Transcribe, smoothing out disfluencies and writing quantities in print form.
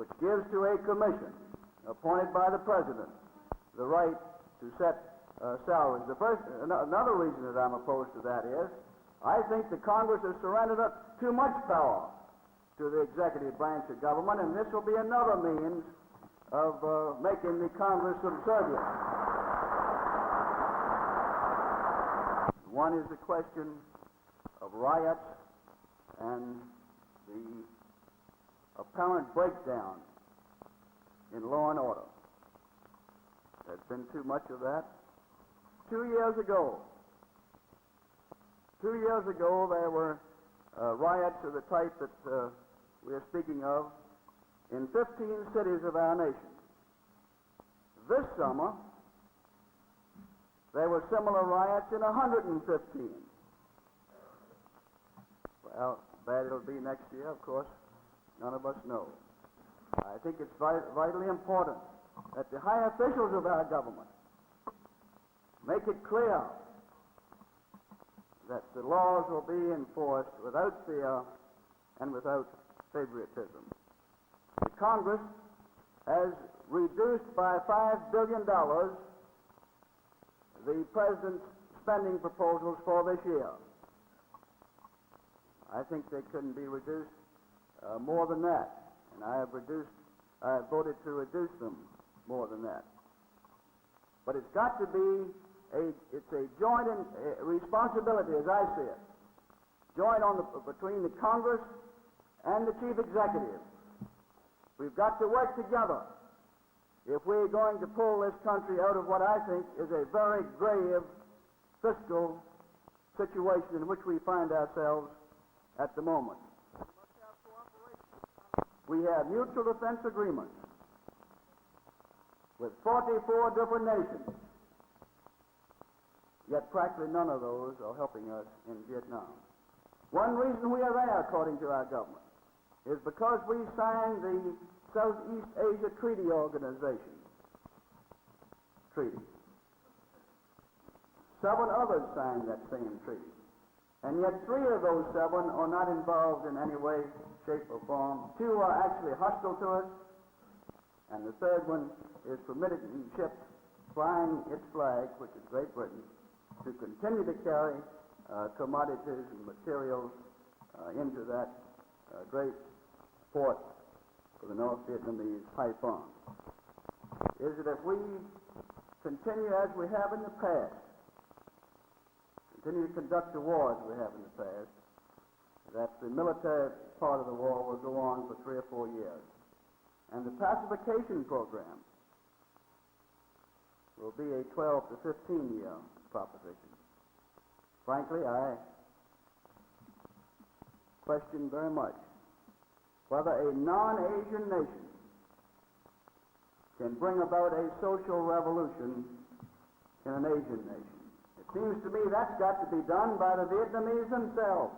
which gives to a commission appointed by the President the right to set salaries. Another reason that I'm opposed to that is I think the Congress has surrendered too much power to the executive branch of government, and this will be another means of making the Congress subservient. One is the question of riots and the apparent breakdown in law and order. There's been too much of that. 2 years ago, there were riots of the type that we are speaking of in 15 cities of our nation. This summer, there were similar riots in 115. Well, bad it'll be next year, of course, none of us know. I think it's vitally important that the high officials of our government make it clear that the laws will be enforced without fear and without favoritism. The Congress has reduced by $5 billion the President's spending proposals for this year. I think they couldn't be reduced more than that, and I have voted to reduce them more than that. But it's got to be it's a joint responsibility, as I see it, joint between the Congress and the Chief Executive. We've got to work together if we're going to pull this country out of what I think is a very grave fiscal situation in which we find ourselves at the moment. We have mutual defense agreements with 44 different nations, yet practically none of those are helping us in Vietnam. One reason we are there, according to our government, is because we signed the Southeast Asia Treaty Organization treaty. 7 others signed that same treaty, and yet 3 of those 7 are not involved in any way, shape, or form. 2 are actually hostile to us, and the 3rd one is permitted in ships flying its flag, which is Great Britain, to continue to carry commodities and materials into that great port for the North Vietnamese Haiphong. Is that if we continue as we have in the past, continue to conduct the war as we have in the past, that the military part of the war will go on for 3 or 4 years. And the pacification program will be a 12 to 15-year proposition. Frankly, I question very much whether a non-Asian nation can bring about a social revolution in an Asian nation. It seems to me that's got to be done by the Vietnamese themselves.